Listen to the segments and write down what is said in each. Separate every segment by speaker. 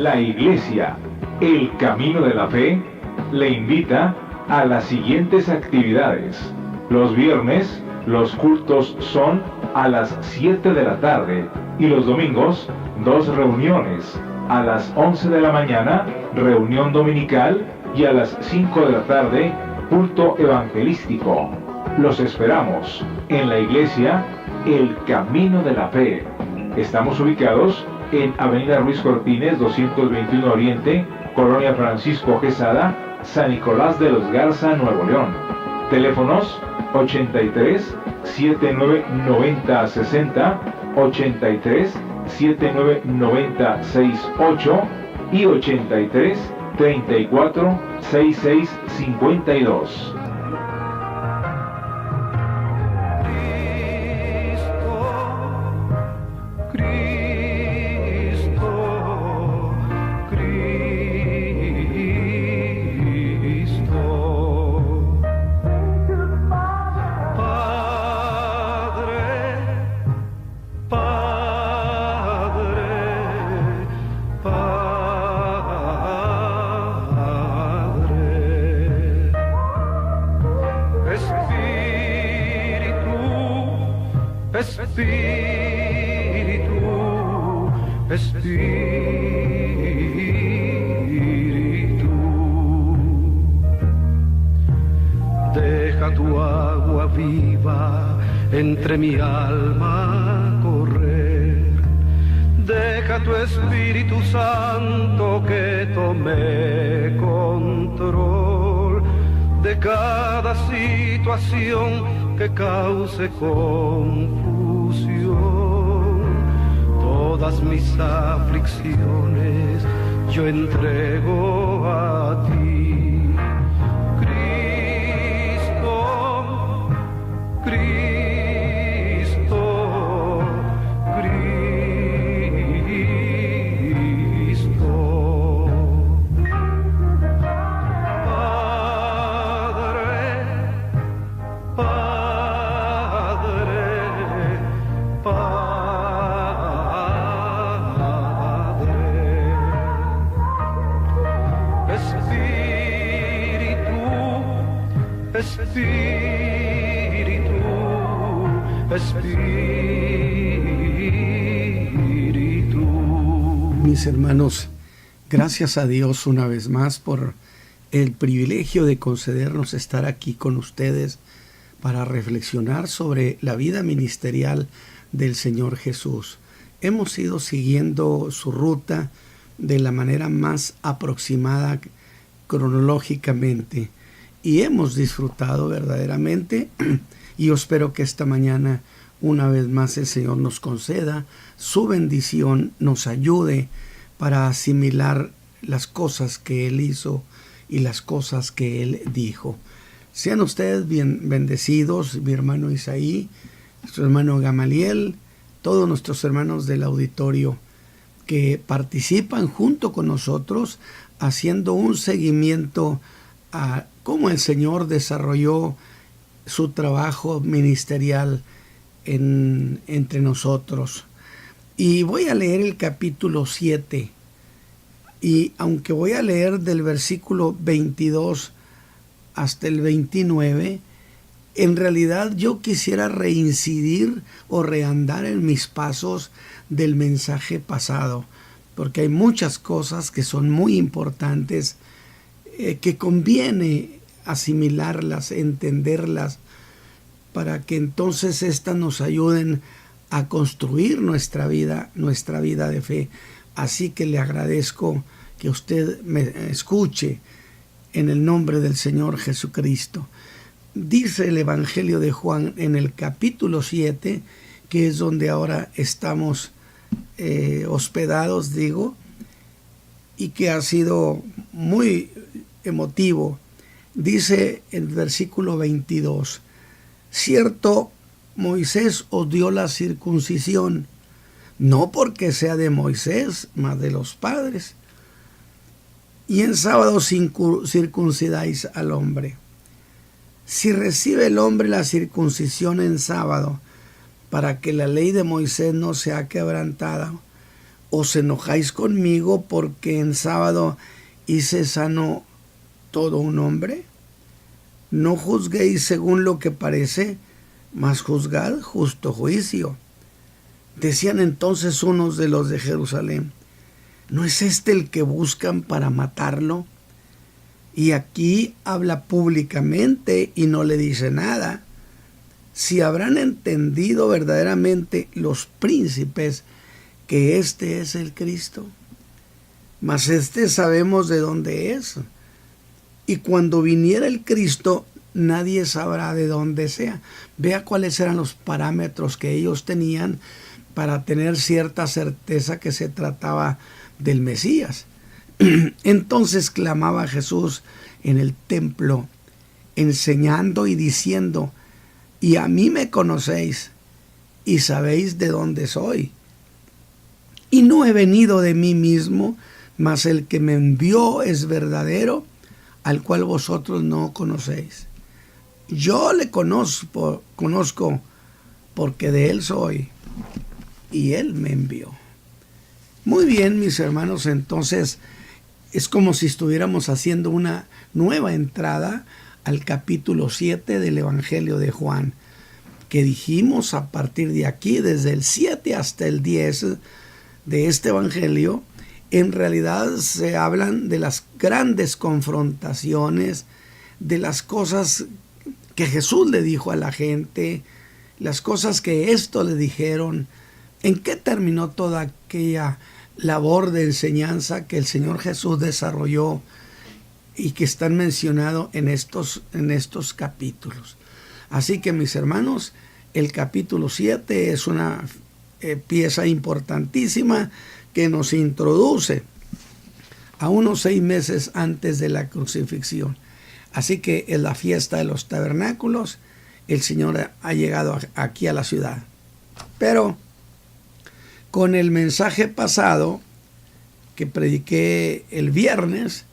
Speaker 1: La Iglesia, el Camino de la Fe, le invita a las siguientes actividades. Los viernes, los cultos son a las 7 de la tarde y los domingos, 2 reuniones. A las 11 de la mañana, reunión dominical, y a las 5 de la tarde, culto evangelístico. Los esperamos en la Iglesia, el Camino de la Fe. Estamos ubicados en Avenida Ruiz Cortines, 221 Oriente, Colonia Francisco Quesada, San Nicolás de los Garza, Nuevo León. Teléfonos 83 79 90 60, 83 79 90 68 y 83 34 66 52.
Speaker 2: Deja tu agua viva entre mi alma correr. Deja tu Espíritu Santo que tome control de cada situación que cause confusión. Todas mis aflicciones yo entrego a ti.
Speaker 3: Mis hermanos, gracias a Dios una vez más por el privilegio de concedernos estar aquí con ustedes para reflexionar sobre la vida ministerial del Señor Jesús. Hemos ido siguiendo su ruta de la manera más aproximada cronológicamente y hemos disfrutado verdaderamente, y yo espero que esta mañana una vez más el Señor nos conceda su bendición, nos ayude para asimilar las cosas que Él hizo y las cosas que Él dijo. Sean ustedes bien bendecidos, mi hermano Isaí, nuestro hermano Gamaliel, todos nuestros hermanos del auditorio que participan junto con nosotros haciendo un seguimiento a cómo el Señor desarrolló su trabajo ministerial entre nosotros. Y voy a leer el capítulo 7, y aunque voy a leer del versículo 22 hasta el 29, en realidad yo quisiera reincidir o reandar en mis pasos del mensaje pasado, porque hay muchas cosas que son muy importantes, que conviene asimilarlas, entenderlas, para que entonces éstas nos ayuden a construir nuestra vida de fe. Así que le agradezco que usted me escuche en el nombre del Señor Jesucristo. Dice el Evangelio de Juan en el capítulo 7, que es donde ahora estamos hospedados, y que ha sido muy emotivo. Dice el versículo 22, cierto, Moisés os dio la circuncisión, no porque sea de Moisés, mas de los padres. Y en sábado circuncidáis al hombre. Si recibe el hombre la circuncisión en sábado, para que la ley de Moisés no sea quebrantada, ¿os enojáis conmigo porque en sábado hice sano todo un hombre? No juzguéis según lo que parece, mas juzgad justo juicio. Decían entonces unos de los de Jerusalén: ¿no es este el que buscan para matarlo? Y aquí habla públicamente y no le dice nada. Si habrán entendido verdaderamente los príncipes que este es el Cristo. Mas este sabemos de dónde es. Y cuando viniera el Cristo, nadie sabrá de dónde sea. Vea cuáles eran los parámetros que ellos tenían para tener cierta certeza que se trataba del Mesías. Entonces clamaba Jesús en el templo, enseñando y diciendo: y a mí me conocéis y sabéis de dónde soy. Y no he venido de mí mismo, mas el que me envió es verdadero, al cual vosotros no conocéis. Yo le conozco porque de él soy, y él me envió. Muy bien, mis hermanos, entonces es como si estuviéramos haciendo una nueva entrada al capítulo 7 del Evangelio de Juan, que dijimos a partir de aquí, desde el 7 hasta el 10 de este Evangelio, en realidad se hablan de las grandes confrontaciones, de las cosas que Jesús le dijo a la gente, las cosas que esto le dijeron, en qué terminó toda aquella labor de enseñanza que el Señor Jesús desarrolló y que están mencionados en estos capítulos. Así que, mis hermanos, el capítulo 7 es una pieza importantísima que nos introduce a unos 6 meses antes de la crucifixión. Así que en la fiesta de los tabernáculos, el Señor ha llegado aquí a la ciudad. Pero con el mensaje pasado que prediqué el viernes,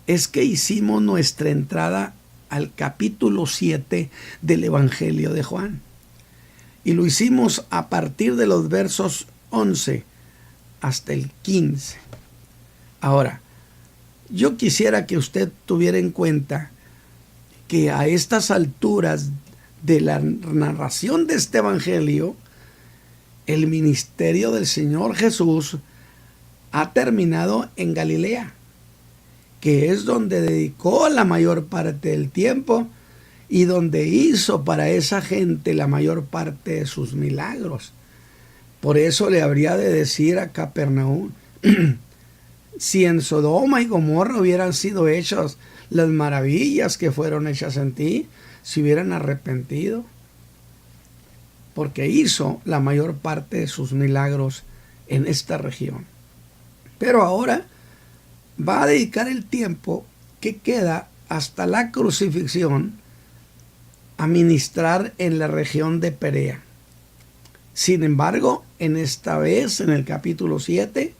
Speaker 3: es que hicimos nuestra entrada al capítulo 7 del Evangelio de Juan. Y lo hicimos a partir de los versos 11 hasta el 15. Ahora, yo quisiera que usted tuviera en cuenta que a estas alturas de la narración de este Evangelio, el ministerio del Señor Jesús ha terminado en Galilea, que es donde dedicó la mayor parte del tiempo y donde hizo para esa gente la mayor parte de sus milagros. Por eso le habría de decir a Capernaum: si en Sodoma y Gomorra hubieran sido hechas las maravillas que fueron hechas en ti, se hubieran arrepentido, porque hizo la mayor parte de sus milagros en esta región. Pero ahora va a dedicar el tiempo que queda hasta la crucifixión a ministrar en la región de Perea. Sin embargo, en esta vez, en el capítulo 7,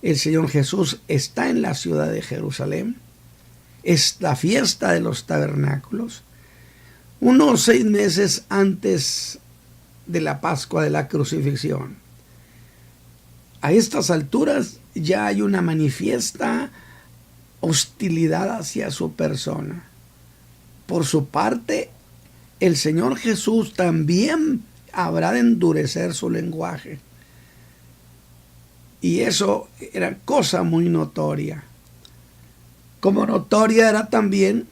Speaker 3: el Señor Jesús está en la ciudad de Jerusalén. Es la fiesta de los tabernáculos, unos 6 meses antes de la Pascua de la crucifixión. A estas alturas ya hay una manifiesta hostilidad hacia su persona. Por su parte, el Señor Jesús también habrá de endurecer su lenguaje. Y eso era cosa muy notoria. Como notoria era también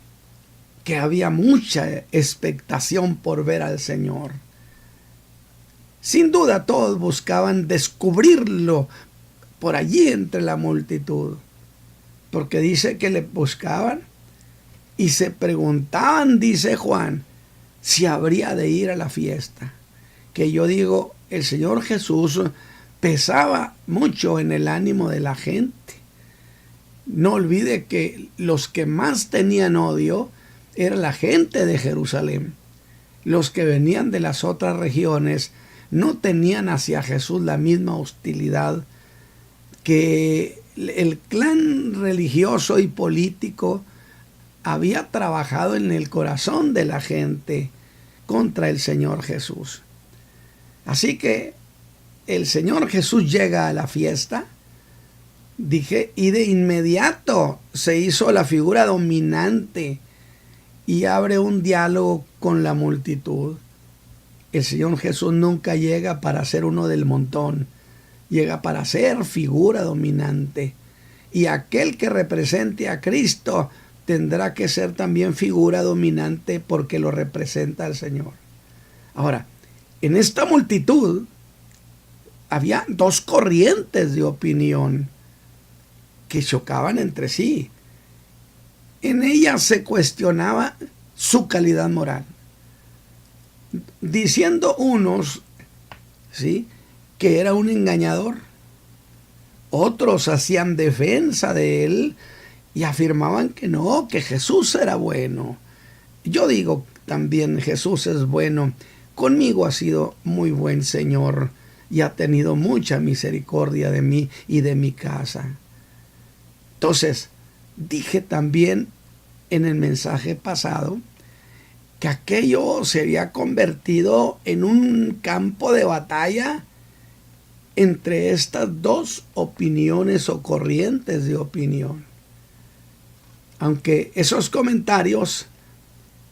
Speaker 3: que había mucha expectación por ver al Señor. Sin duda todos buscaban descubrirlo por allí entre la multitud, porque dice que le buscaban y se preguntaban, dice Juan, si habría de ir a la fiesta. Que yo digo, el Señor Jesús pesaba mucho en el ánimo de la gente. No olvide que los que más tenían odio era la gente de Jerusalén. Los que venían de las otras regiones no tenían hacia Jesús la misma hostilidad que el clan religioso y político había trabajado en el corazón de la gente contra el Señor Jesús. Así que el Señor Jesús llega a la fiesta, dije, y de inmediato se hizo la figura dominante y abre un diálogo con la multitud. El Señor Jesús nunca llega para ser uno del montón, llega para ser figura dominante. Y aquel que represente a Cristo tendrá que ser también figura dominante porque lo representa al Señor. Ahora, en esta multitud había dos corrientes de opinión que chocaban entre sí. En ellas se cuestionaba su calidad moral, diciendo unos, ¿sí?, que era un engañador. Otros hacían defensa de él y afirmaban que no, que Jesús era bueno. Yo digo también, Jesús es bueno. Conmigo ha sido muy buen Señor y ha tenido mucha misericordia de mí y de mi casa. Entonces, dije también en el mensaje pasado que aquello se había convertido en un campo de batalla entre estas dos opiniones o corrientes de opinión. Aunque esos comentarios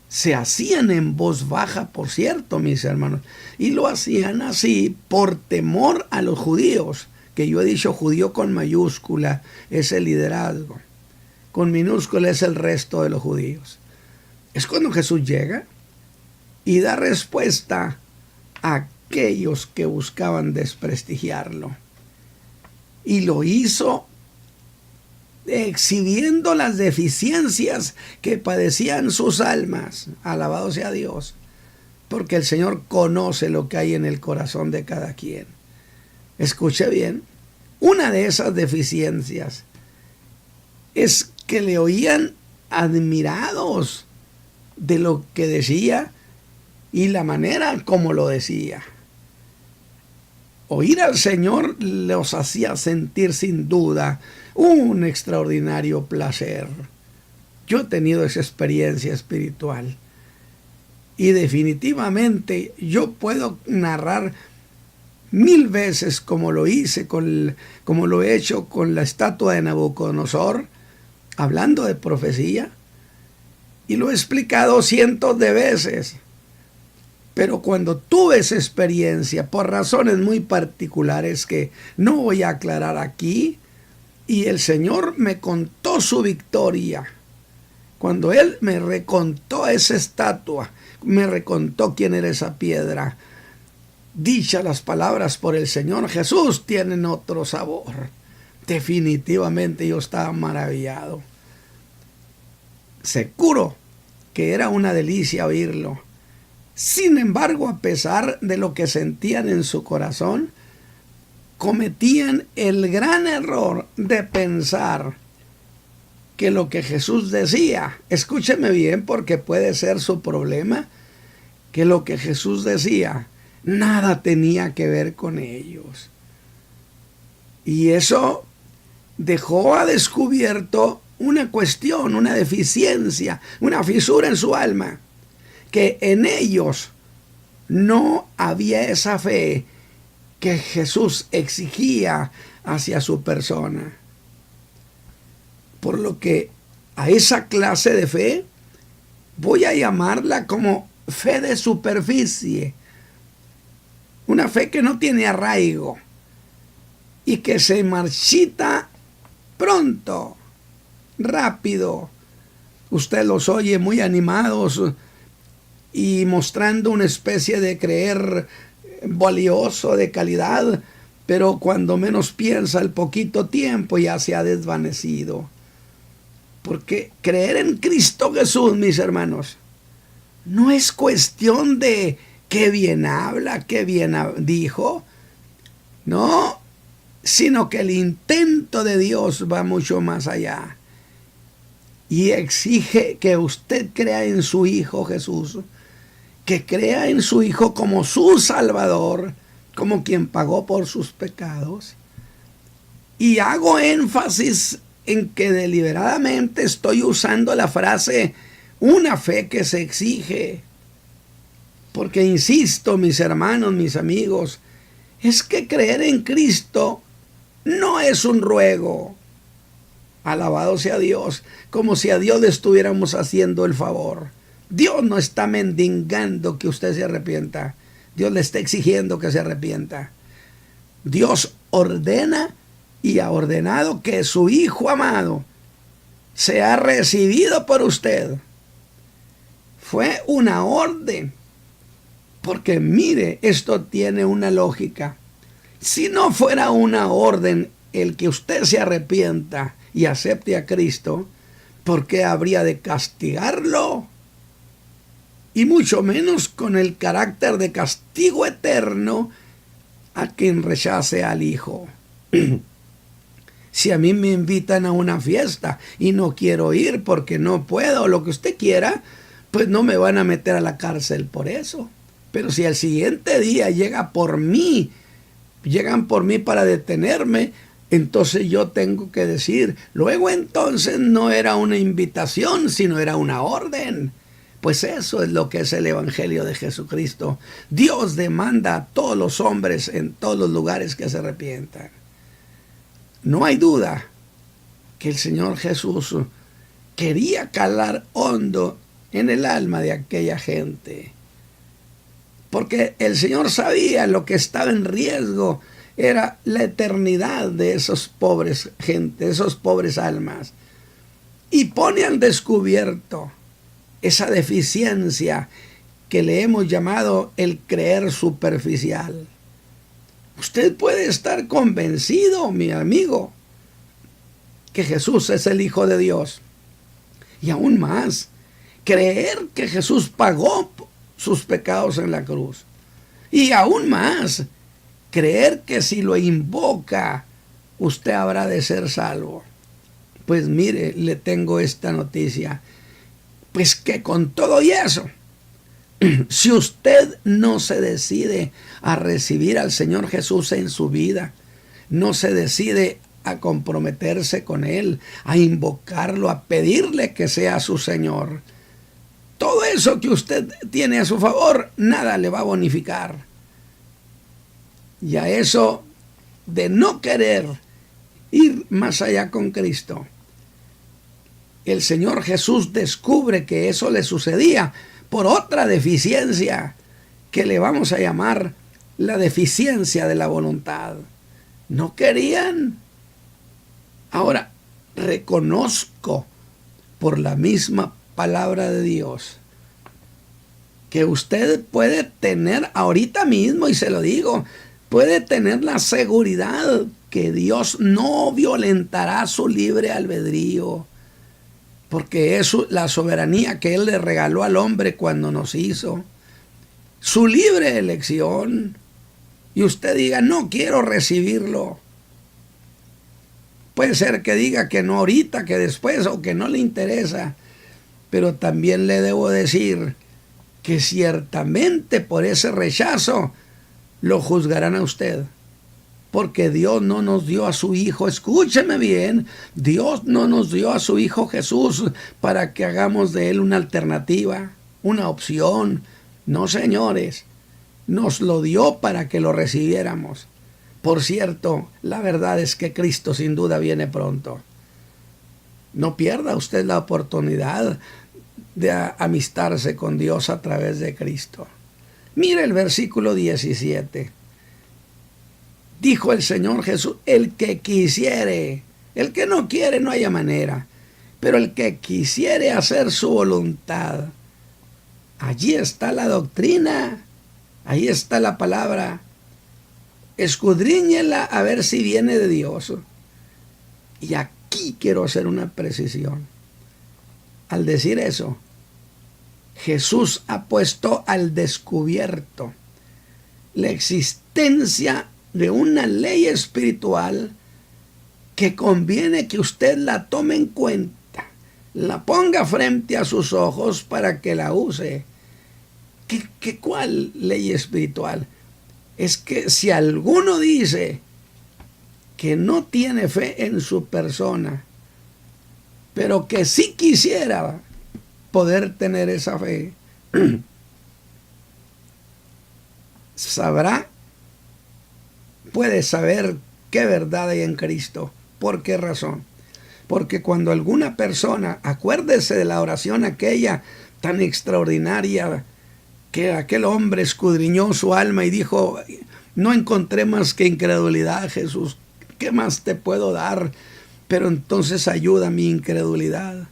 Speaker 3: se hacían en voz baja, por cierto, mis hermanos, y lo hacían así por temor a los judíos, que yo he dicho judío con mayúscula es el liderazgo, con minúscula es el resto de los judíos. Es cuando Jesús llega y da respuesta a aquellos que buscaban desprestigiarlo. Y lo hizo exhibiendo las deficiencias que padecían sus almas. Alabado sea Dios, porque el Señor conoce lo que hay en el corazón de cada quien. Escuche bien, una de esas deficiencias es que le oían admirados de lo que decía y la manera como lo decía. Oír al Señor los hacía sentir sin duda un extraordinario placer. Yo he tenido esa experiencia espiritual y definitivamente yo puedo narrar 1000 veces como lo hice, como lo he hecho con la estatua de Nabucodonosor, hablando de profecía, y lo he explicado cientos de veces. Pero cuando tuve esa experiencia, por razones muy particulares que no voy a aclarar aquí, y el Señor me contó su victoria, cuando Él me recontó esa estatua, me recontó quién era esa piedra, dichas las palabras por el Señor Jesús tienen otro sabor. Definitivamente yo estaba maravillado. Seguro que era una delicia oírlo. Sin embargo, a pesar de lo que sentían en su corazón, cometían el gran error de pensar que lo que Jesús decía, escúcheme bien porque puede ser su problema, que lo que Jesús decía nada tenía que ver con ellos. Y eso dejó a descubierto una cuestión, una deficiencia, una fisura en su alma, que en ellos no había esa fe que Jesús exigía hacia su persona. Por lo que a esa clase de fe voy a llamarla como fe de superficie, una fe que no tiene arraigo y que se marchita pronto, rápido. Usted los oye muy animados y mostrando una especie de creer valioso, de calidad, pero cuando menos piensa, el poquito tiempo ya se ha desvanecido. Porque creer en Cristo Jesús, mis hermanos, no es cuestión de qué bien habla, qué bien dijo, no, sino que el intento de Dios va mucho más allá y exige que usted crea en su Hijo Jesús, que crea en su Hijo como su Salvador, como quien pagó por sus pecados. Y hago énfasis en que deliberadamente estoy usando la frase una fe que se exige, porque insisto, mis hermanos, mis amigos, es que creer en Cristo no es un ruego. Alabado sea Dios, como si a Dios le estuviéramos haciendo el favor. Dios no está mendigando que usted se arrepienta. Dios le está exigiendo que se arrepienta. Dios ordena y ha ordenado que su Hijo amado sea recibido por usted. Fue una orden. Porque mire, esto tiene una lógica. Si no fuera una orden el que usted se arrepienta y acepte a Cristo, ¿por qué habría de castigarlo? Y mucho menos con el carácter de castigo eterno a quien rechace al Hijo. Si a mí me invitan a una fiesta y no quiero ir porque no puedo, lo que usted quiera, pues no me van a meter a la cárcel por eso. Pero si al siguiente día llegan por mí para detenerme, entonces yo tengo que decir, luego entonces no era una invitación, sino era una orden. Pues eso es lo que es el Evangelio de Jesucristo. Dios demanda a todos los hombres en todos los lugares que se arrepientan. No hay duda que el Señor Jesús quería calar hondo en el alma de aquella gente. Porque el Señor sabía lo que estaba en riesgo era la eternidad de esos pobres gente, esos pobres almas. Y pone al descubierto esa deficiencia que le hemos llamado el creer superficial. Usted puede estar convencido, mi amigo, que Jesús es el Hijo de Dios. Y aún más, creer que Jesús pagó sus pecados en la cruz. Y aún más, creer que si lo invoca, usted habrá de ser salvo. Pues mire, le tengo esta noticia. Pues que con todo y eso, si usted no se decide a recibir al Señor Jesús en su vida, no se decide a comprometerse con Él, a invocarlo, a pedirle que sea su Señor, todo eso que usted tiene a su favor, nada le va a bonificar. Y a eso de no querer ir más allá con Cristo, el Señor Jesús descubre que eso le sucedía por otra deficiencia que le vamos a llamar la deficiencia de la voluntad. No querían. Ahora, reconozco por la misma palabra de Dios que usted puede tener ahorita mismo, y se lo digo, puede tener la seguridad que Dios no violentará su libre albedrío, porque es la soberanía que Él le regaló al hombre cuando nos hizo, su libre elección, y usted diga, no quiero recibirlo. Puede ser que diga que no ahorita, que después, o que no le interesa, pero también le debo decir que ciertamente por ese rechazo lo juzgarán a usted. Porque Dios no nos dio a su Hijo, escúcheme bien, Dios no nos dio a su Hijo Jesús para que hagamos de Él una alternativa, una opción. No, señores, nos lo dio para que lo recibiéramos. Por cierto, la verdad es que Cristo sin duda viene pronto. No pierda usted la oportunidad de amistarse con Dios a través de Cristo. Mire el versículo 17. Dijo el Señor Jesús, el que quisiere, el que no quiere no haya manera, pero el que quisiere hacer su voluntad, allí está la doctrina, ahí está la palabra. Escudriñela a ver si viene de Dios. Y aquí quiero hacer una precisión. Al decir eso, Jesús ha puesto al descubierto la existencia de una ley espiritual que conviene que usted la tome en cuenta, la ponga frente a sus ojos para que la use. ¿Cuál ley espiritual? Es que si alguno dice que no tiene fe en su persona, pero que sí quisiera poder tener esa fe, sabrá puede saber qué verdad hay en Cristo. ¿Por qué razón? Porque cuando alguna persona, acuérdese de la oración aquella tan extraordinaria, que aquel hombre escudriñó su alma y dijo: no encontré más que incredulidad, Jesús, ¿qué más te puedo dar? Pero entonces ayuda mi incredulidad.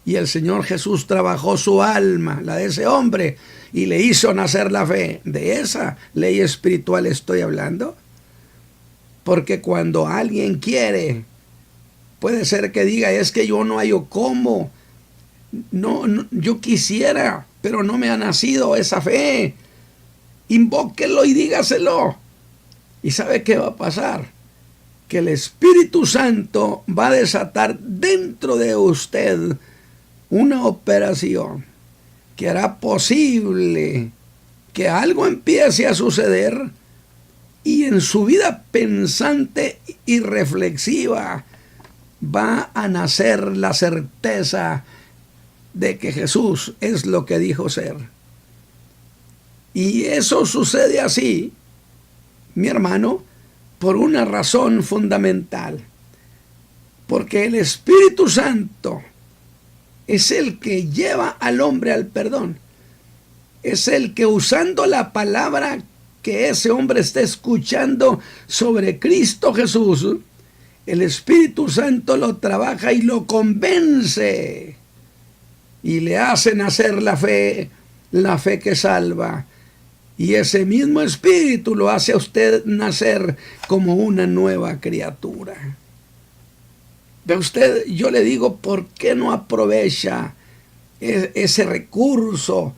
Speaker 3: Y el Señor Jesús trabajó su alma, la de ese hombre, y le hizo nacer la fe. De esa ley espiritual estoy hablando. Porque cuando alguien quiere, puede ser que diga: es que yo no hallo cómo. No, yo quisiera, pero no me ha nacido esa fe. Invóquelo y dígaselo. ¿Y sabe qué va a pasar? Que el Espíritu Santo va a desatar dentro de usted una operación que hará posible que algo empiece a suceder, y en su vida pensante y reflexiva va a nacer la certeza de que Jesús es lo que dijo ser. Y eso sucede así, mi hermano, por una razón fundamental. Porque el Espíritu Santo es el que lleva al hombre al perdón. Es el que, usando la palabra que ese hombre está escuchando sobre Cristo Jesús, el Espíritu Santo lo trabaja y lo convence y le hace nacer la fe que salva. Y ese mismo Espíritu lo hace a usted nacer como una nueva criatura. Ve usted, yo le digo, ¿por qué no aprovecha ese recurso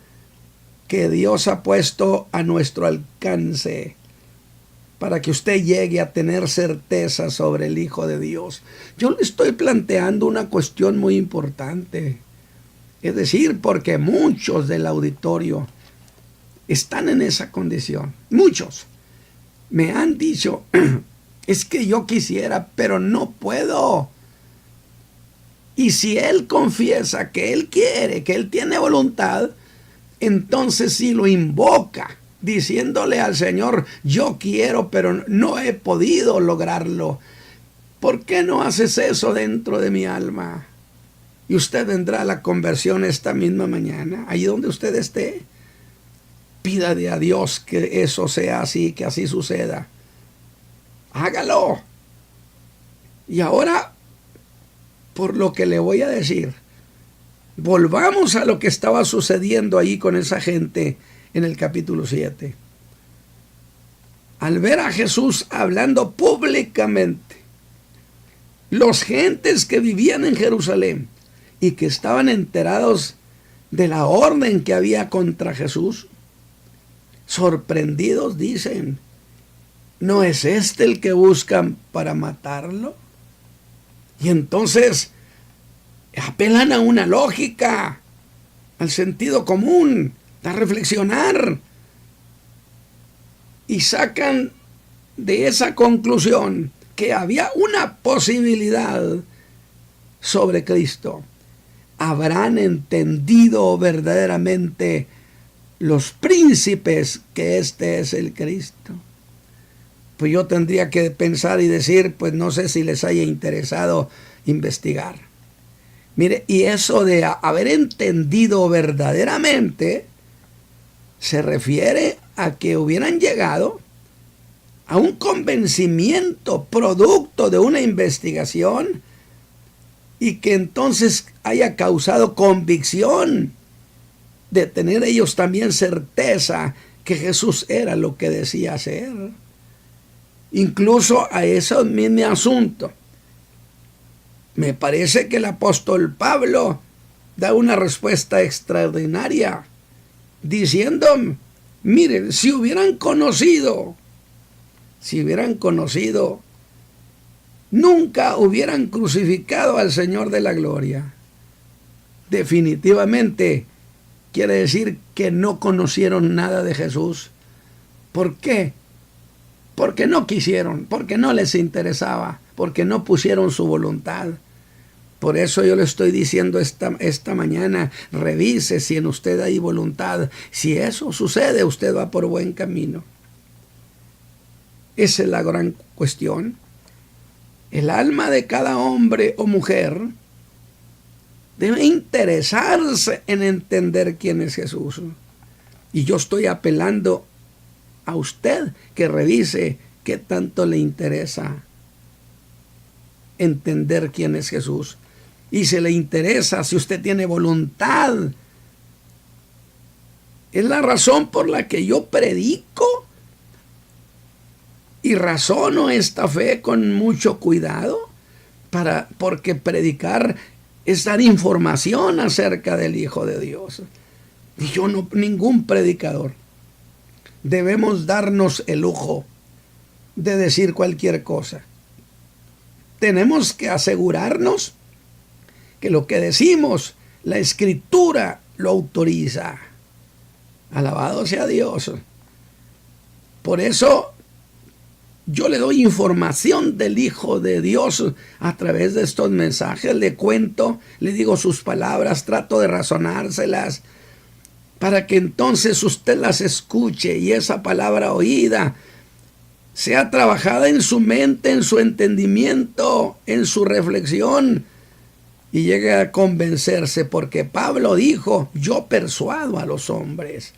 Speaker 3: que Dios ha puesto a nuestro alcance para que usted llegue a tener certeza sobre el Hijo de Dios? Yo le estoy planteando una cuestión muy importante. Es decir, porque muchos del auditorio están en esa condición. Muchos me han dicho: es que yo quisiera, pero no puedo. Y si él confiesa que él quiere, que él tiene voluntad, entonces sí lo invoca, diciéndole al Señor: yo quiero, pero no he podido lograrlo. ¿Por qué no haces eso dentro de mi alma? Y usted vendrá a la conversión esta misma mañana, allí donde usted esté. Pídale a Dios que eso sea así, que así suceda. Hágalo. Y ahora, por lo que le voy a decir, volvamos a lo que estaba sucediendo ahí con esa gente en el capítulo 7. Al ver a Jesús hablando públicamente, los gentes que vivían en Jerusalén y que estaban enterados de la orden que había contra Jesús, sorprendidos dicen: ¿no es este el que buscan para matarlo? Y entonces apelan a una lógica, al sentido común, a reflexionar, y sacan de esa conclusión que había una posibilidad sobre Cristo. ¿Habrán entendido verdaderamente los príncipes que este es el Cristo? Pues yo tendría que pensar y decir, pues no sé si les haya interesado investigar. Mire, y eso de haber entendido verdaderamente se refiere a que hubieran llegado a un convencimiento producto de una investigación, y que entonces haya causado convicción de tener ellos también certeza que Jesús era lo que decía ser. Incluso a ese mismo asunto, me parece que el apóstol Pablo da una respuesta extraordinaria, diciendo: miren, si hubieran conocido, nunca hubieran crucificado al Señor de la gloria. Definitivamente quiere decir que no conocieron nada de Jesús. ¿Por qué? Porque no quisieron, porque no les interesaba, porque no pusieron su voluntad. Por eso yo le estoy diciendo esta mañana: revise si en usted hay voluntad. Si eso sucede, usted va por buen camino. Esa es la gran cuestión. El alma de cada hombre o mujer debe interesarse en entender quién es Jesús. Y yo estoy apelando a usted que revise qué tanto le interesa entender quién es Jesús. Y si le interesa, si usted tiene voluntad, es la razón por la que yo predico y razono esta fe con mucho cuidado, porque predicar es dar información acerca del Hijo de Dios. Y yo no, ningún predicador, debemos darnos el lujo de decir cualquier cosa. Tenemos que asegurarnos que lo que decimos, la Escritura lo autoriza. Alabado sea Dios. Por eso yo le doy información del Hijo de Dios a través de estos mensajes. Le cuento, le digo sus palabras, trato de razonárselas para que entonces usted las escuche y esa palabra oída sea trabajada en su mente, en su entendimiento, en su reflexión y llegue a convencerse, porque Pablo dijo: yo persuado a los hombres.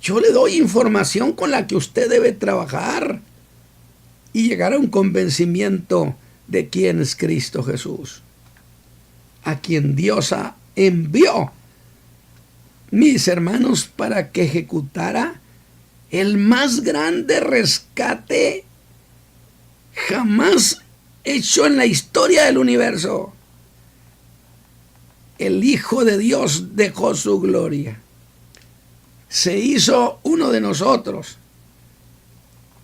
Speaker 3: Yo le doy información con la que usted debe trabajar y llegar a un convencimiento de quién es Cristo Jesús, a quien Dios envió, mis hermanos, para que ejecutara el más grande rescate jamás hecho en la historia del universo. El Hijo de Dios dejó su gloria, se hizo uno de nosotros,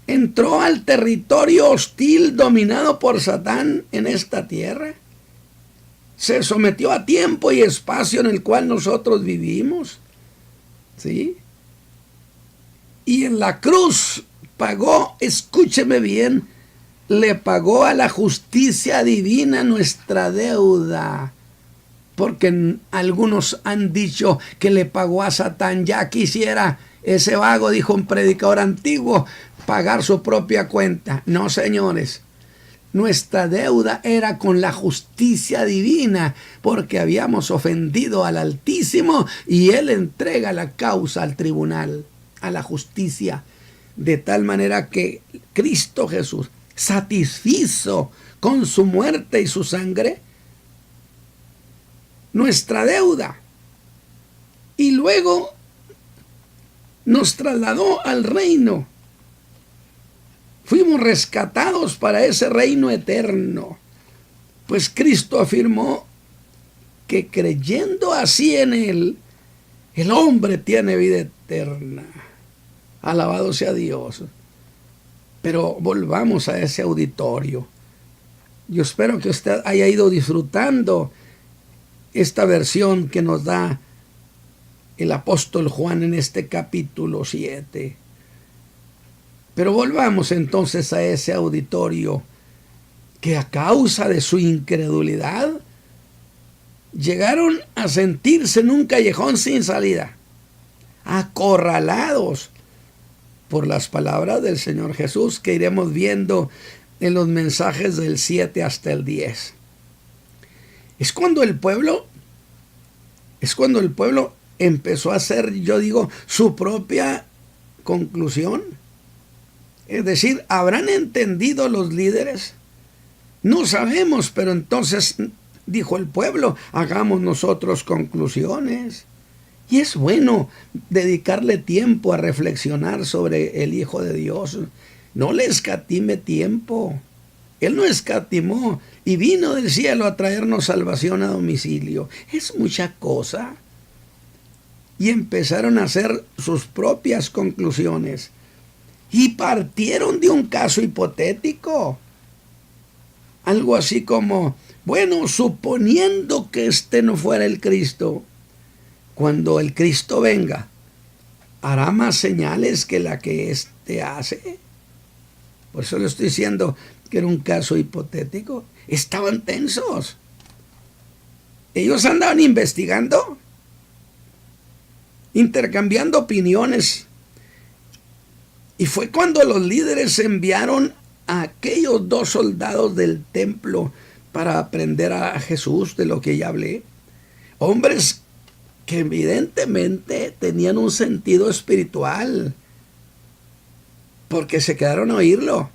Speaker 3: entró al territorio hostil dominado por Satán en esta tierra, se sometió a tiempo y espacio en el cual nosotros vivimos, ¿sí? Y en la cruz pagó, escúcheme bien, le pagó a la justicia divina nuestra deuda. Porque algunos han dicho que le pagó a Satán. Ya quisiera ese vago, dijo un predicador antiguo, pagar su propia cuenta. No, señores. Nuestra deuda era con la justicia divina, porque habíamos ofendido al Altísimo y Él entrega la causa al tribunal, a la justicia, de tal manera que Cristo Jesús satisfizo con su muerte y su sangre nuestra deuda, y luego nos trasladó al reino. Fuimos rescatados para ese reino eterno, pues Cristo afirmó que creyendo así en Él, el hombre tiene vida eterna. Alabado sea Dios. Pero volvamos a ese auditorio. Yo espero que usted haya ido disfrutando esta versión que nos da el apóstol Juan en este capítulo 7. Pero volvamos entonces a ese auditorio que a causa de su incredulidad llegaron a sentirse en un callejón sin salida, acorralados por las palabras del Señor Jesús, que iremos viendo en los mensajes del 7 hasta el 10. Es cuando el pueblo empezó a hacer, yo digo, su propia conclusión. Es decir, ¿habrán entendido los líderes? No sabemos, pero entonces dijo el pueblo: hagamos nosotros conclusiones. Y es bueno dedicarle tiempo a reflexionar sobre el Hijo de Dios. No le escatime tiempo. Él no escatimó y vino del cielo a traernos salvación a domicilio. Es mucha cosa. Y empezaron a hacer sus propias conclusiones. Y partieron de un caso hipotético. Algo así como: bueno, suponiendo que este no fuera el Cristo, cuando el Cristo venga, ¿hará más señales que la que éste hace? Por eso le estoy diciendo que era un caso hipotético. Estaban tensos. Ellos andaban investigando, intercambiando opiniones Y fue cuando los líderes enviaron a aquellos 2 soldados del templo para aprender a Jesús, de lo que ya hablé. Hombres que evidentemente tenían un sentido espiritual, porque se quedaron a oírlo.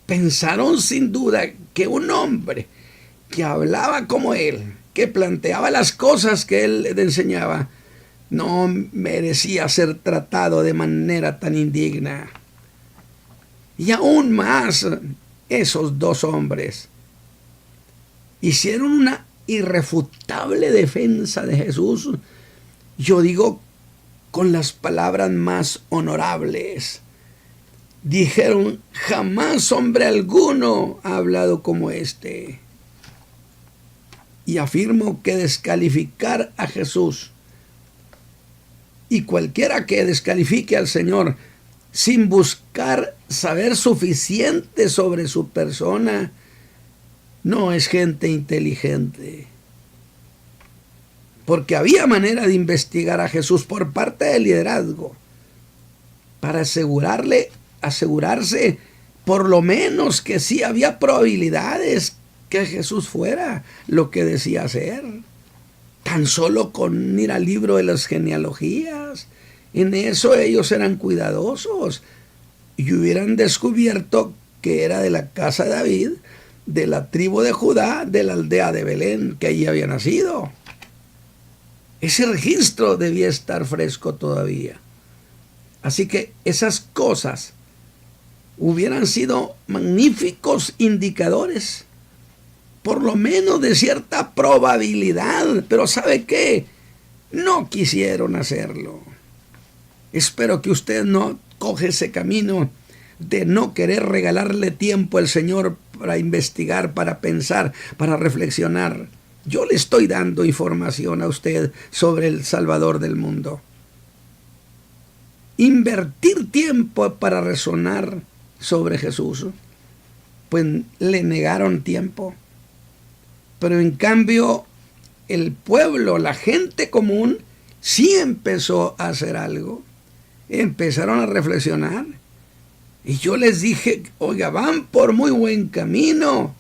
Speaker 3: Pensaron sin duda que un hombre que hablaba como él, que planteaba las cosas que él le enseñaba, no merecía ser tratado de manera tan indigna. Y aún más, esos 2 hombres hicieron una irrefutable defensa de Jesús, yo digo con las palabras más honorables. Dijeron: jamás hombre alguno ha hablado como este. Y afirmo que descalificar a Jesús, y cualquiera que descalifique al Señor sin buscar saber suficiente sobre su persona, no es gente inteligente. Porque había manera de investigar a Jesús por parte del liderazgo para asegurarse por lo menos que sí había probabilidades que Jesús fuera lo que decía ser. Tan solo con ir al libro de las genealogías, en eso ellos eran cuidadosos y hubieran descubierto que era de la casa de David, de la tribu de Judá, de la aldea de Belén, que allí había nacido. Ese registro debía estar fresco todavía. Así que esas cosas hubieran sido magníficos indicadores, por lo menos de cierta probabilidad. Pero ¿sabe qué? No quisieron hacerlo. Espero que usted no coge ese camino de no querer regalarle tiempo al Señor para investigar, para pensar, para reflexionar. Yo le estoy dando información a usted sobre el Salvador del mundo. Invertir tiempo para razonar sobre Jesús, pues le negaron tiempo. Pero en cambio, el pueblo, la gente común, sí empezó a hacer algo. Empezaron a reflexionar. Y yo les dije: oiga, van por muy buen camino.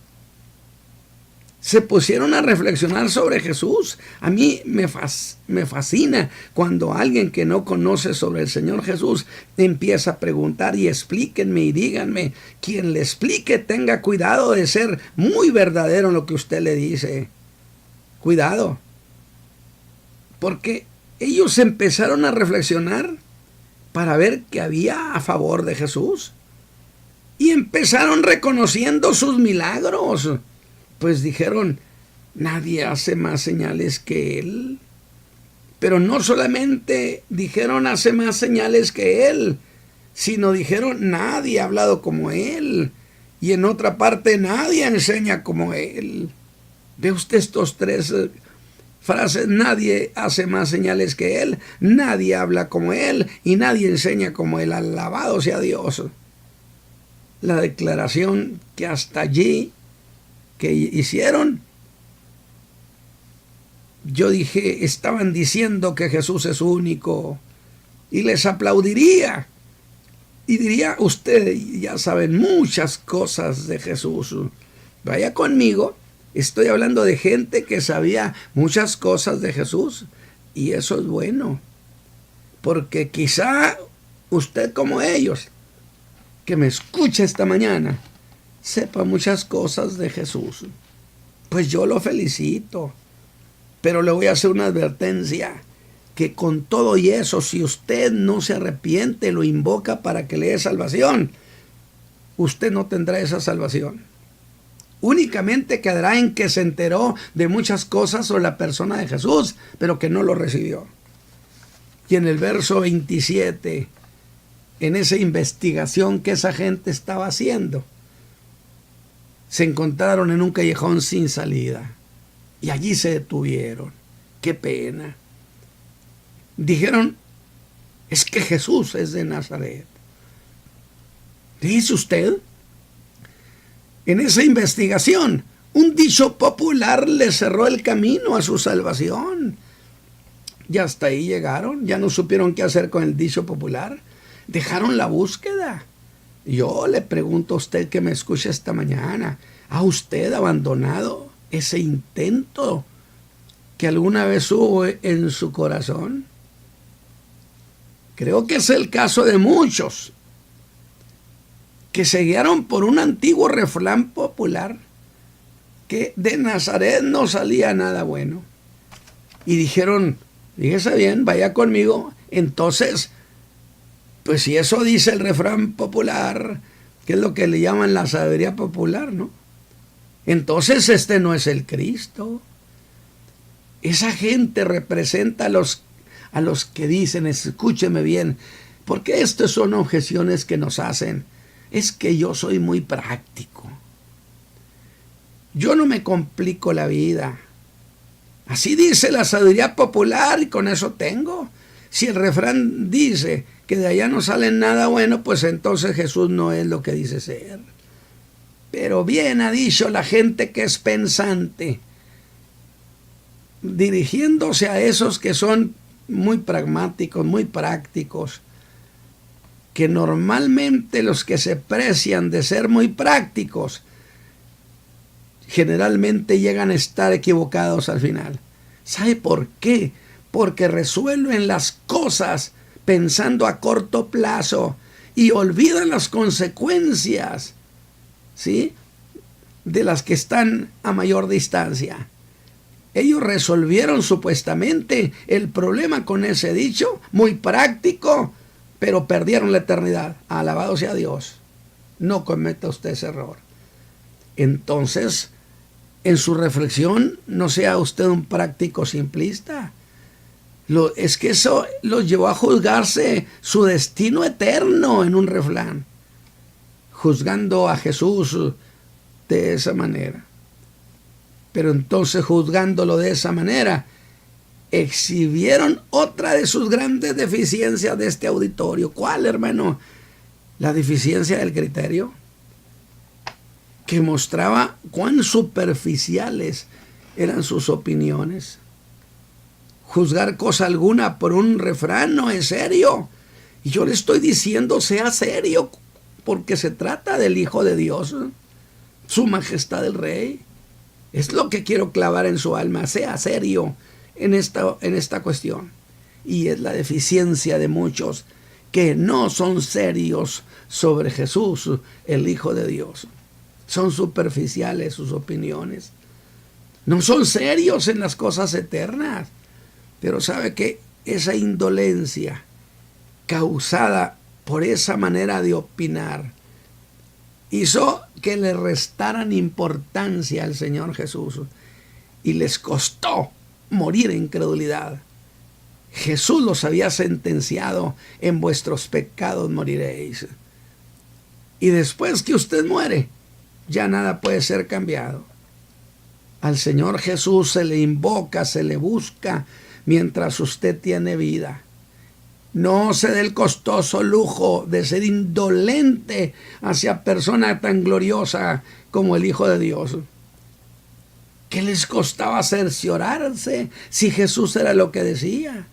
Speaker 3: Se pusieron a reflexionar sobre Jesús. A mí me fascina cuando alguien que no conoce sobre el Señor Jesús empieza a preguntar: y explíquenme y díganme. Quien le explique tenga cuidado de ser muy verdadero en lo que usted le dice. Cuidado. Porque ellos empezaron a reflexionar para ver qué había a favor de Jesús. Y empezaron reconociendo sus milagros. Pues dijeron: nadie hace más señales que él. Pero no solamente dijeron: hace más señales que él, sino dijeron: nadie ha hablado como él. Y en otra parte: nadie enseña como él. Ve usted estos 3 frases: nadie hace más señales que él, nadie habla como él y nadie enseña como él. Alabado sea Dios. La declaración que hasta allí que hicieron, yo dije, estaban diciendo que Jesús es único, y les aplaudiría y diría: ustedes ya saben muchas cosas de Jesús, vaya conmigo. Estoy hablando de gente que sabía muchas cosas de Jesús, y eso es bueno, porque quizá usted, como ellos que me escucha esta mañana, sepa muchas cosas de Jesús. Pues yo lo felicito, pero le voy a hacer una advertencia: que con todo y eso, si usted no se arrepiente, lo invoca para que le dé salvación, usted no tendrá esa salvación. Únicamente quedará en que se enteró de muchas cosas sobre la persona de Jesús, pero que no lo recibió. Y en el verso 27, en esa investigación que esa gente estaba haciendo, se encontraron en un callejón sin salida y allí se detuvieron. ¡Qué pena! Dijeron: es que Jesús es de Nazaret. ¿Dice usted? En esa investigación, un dicho popular le cerró el camino a su salvación. Y hasta ahí llegaron, ya no supieron qué hacer con el dicho popular. dejaron la búsqueda. Yo le pregunto a usted que me escucha esta mañana, ¿ha usted abandonado ese intento que alguna vez hubo en su corazón? Creo que es el caso de muchos que se guiaron por un antiguo refrán popular que de Nazaret no salía nada bueno. Y dijeron, fíjese bien, vaya conmigo. Entonces, pues si eso dice el refrán popular, que es lo que le llaman la sabiduría popular, ¿no? Entonces este no es el Cristo. Esa gente representa a los que dicen, escúcheme bien, porque estas son objeciones que nos hacen. Es que yo soy muy práctico. Yo no me complico la vida. Así dice la sabiduría popular y con eso tengo. Si el refrán dice que de allá no sale nada bueno, pues entonces Jesús no es lo que dice ser. Pero bien ha dicho la gente que es pensante, dirigiéndose a esos que son muy pragmáticos, muy prácticos, que normalmente los que se precian de ser muy prácticos generalmente llegan a estar equivocados al final. ¿Sabe por qué? Porque resuelven las cosas pensando a corto plazo y olvidan las consecuencias, ¿sí?, de las que están a mayor distancia. Ellos resolvieron supuestamente el problema con ese dicho, muy práctico, pero perdieron la eternidad. Alabado sea Dios. No cometa usted ese error. Entonces, en su reflexión, no sea usted un práctico simplista. Es que eso los llevó a juzgarse su destino eterno en un refrán, juzgando a Jesús de esa manera. Pero entonces, juzgándolo de esa manera, exhibieron otra de sus grandes deficiencias de este auditorio. ¿Cuál, hermano? La deficiencia del criterio, que mostraba cuán superficiales eran sus opiniones. Juzgar cosa alguna por un refrán no es serio. Y yo le estoy diciendo, sea serio, porque se trata del Hijo de Dios, su majestad el Rey. Es lo que quiero clavar en su alma, sea serio en esta cuestión. Y es la deficiencia de muchos que no son serios sobre Jesús, el Hijo de Dios. Son superficiales sus opiniones. No son serios en las cosas eternas. Pero sabe que esa indolencia causada por esa manera de opinar hizo que le restaran importancia al Señor Jesús y les costó morir en incredulidad. Jesús los había sentenciado: en vuestros pecados moriréis. Y después que usted muere, ya nada puede ser cambiado. Al Señor Jesús se le invoca, se le busca mientras usted tiene vida. No se dé el costoso lujo de ser indolente hacia persona tan gloriosa como el Hijo de Dios. ¿Qué les costaba cerciorarse si Jesús era lo que decía?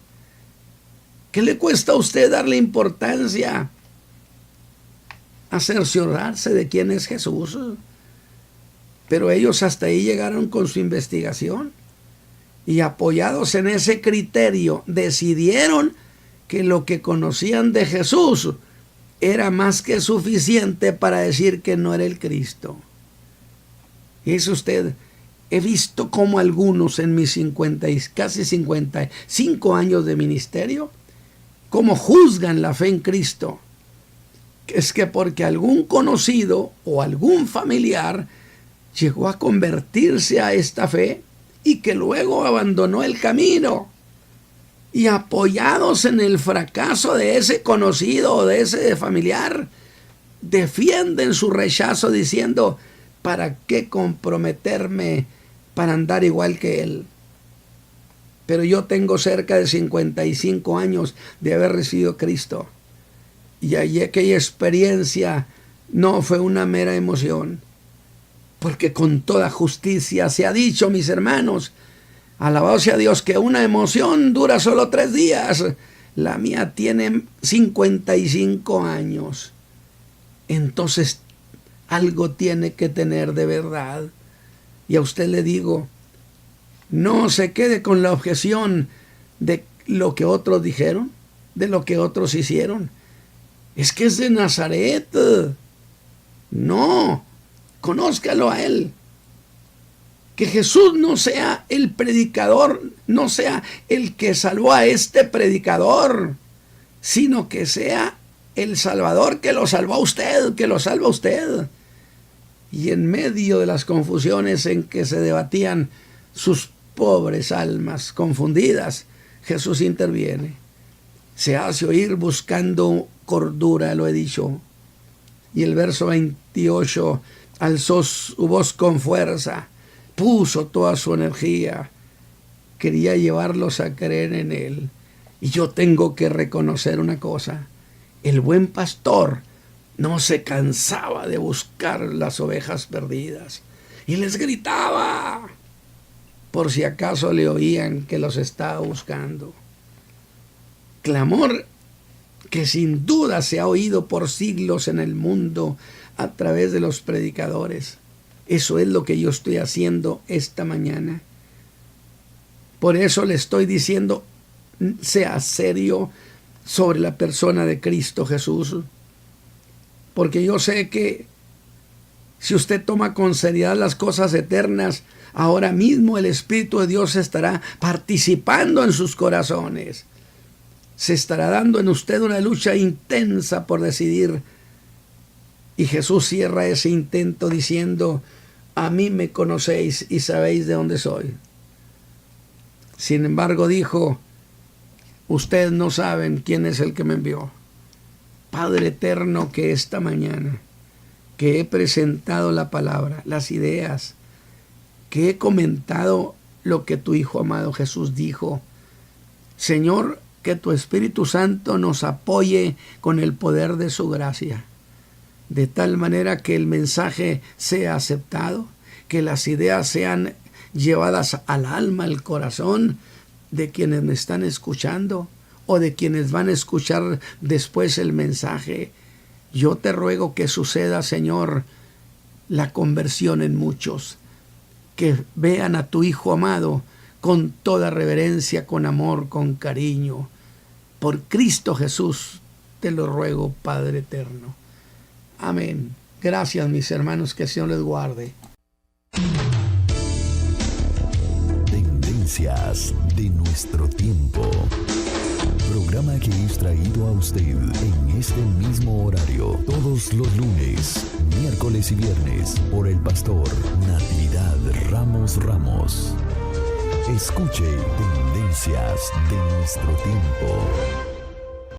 Speaker 3: ¿Qué le cuesta a usted darle importancia a cerciorarse de quién es Jesús? Pero ellos hasta ahí llegaron con su investigación y, apoyados en ese criterio, decidieron que lo que conocían de Jesús era más que suficiente para decir que no era el Cristo. Y es usted, he visto cómo algunos en mis casi 55 años de ministerio, cómo juzgan la fe en Cristo. Es que porque algún conocido o algún familiar llegó a convertirse a esta fe y que luego abandonó el camino, y apoyados en el fracaso de ese conocido o de ese familiar, defienden su rechazo diciendo: ¿para qué comprometerme para andar igual que él? Pero yo tengo cerca de 55 años de haber recibido a Cristo, y allí aquella experiencia no fue una mera emoción, porque con toda justicia se ha dicho, mis hermanos, alabado sea Dios, que una emoción dura solo 3 días. La mía tiene 55 años. Entonces algo tiene que tener de verdad. Y a usted le digo, no se quede con la objeción de lo que otros dijeron, de lo que otros hicieron. Es que es de Nazaret. No, conózcalo a él. Que Jesús no sea el predicador, no sea el que salvó a este predicador, sino que sea el Salvador que lo salvó a usted, que lo salva a usted. Y en medio de las confusiones en que se debatían sus pobres almas confundidas, Jesús interviene. Se hace oír buscando cordura, lo he dicho. Y el verso 28, alzó su voz con fuerza, puso toda su energía, quería llevarlos a creer en él. Y yo tengo que reconocer una cosa, el buen pastor no se cansaba de buscar las ovejas perdidas y les gritaba por si acaso le oían que los estaba buscando. Clamor que sin duda se ha oído por siglos en el mundo a través de los predicadores. Eso es lo que yo estoy haciendo esta mañana. Por eso le estoy diciendo, sea serio sobre la persona de Cristo Jesús. Porque yo sé que si usted toma con seriedad las cosas eternas, ahora mismo el Espíritu de Dios estará participando en sus corazones. Se estará dando en usted una lucha intensa por decidir. Y Jesús cierra ese intento diciendo, a mí me conocéis y sabéis de dónde soy. Sin embargo dijo, ustedes no saben quién es el que me envió. Padre eterno, que esta mañana que he presentado la palabra, las ideas, que he comentado lo que tu Hijo amado Jesús dijo, Señor, que tu Espíritu Santo nos apoye con el poder de su gracia, de tal manera que el mensaje sea aceptado, que las ideas sean llevadas al alma, al corazón de quienes me están escuchando o de quienes van a escuchar después el mensaje. Yo te ruego que suceda, Señor, la conversión en muchos, que vean a tu Hijo amado con toda reverencia, con amor, con cariño. Por Cristo Jesús te lo ruego, Padre eterno. Amén. Gracias, mis hermanos, que el Señor les guarde.
Speaker 4: Tendencias de nuestro tiempo. Programa que es traído a usted en este mismo horario, todos los lunes, miércoles y viernes, por el pastor Natividad Ramos. Escuche Tendencias de nuestro tiempo.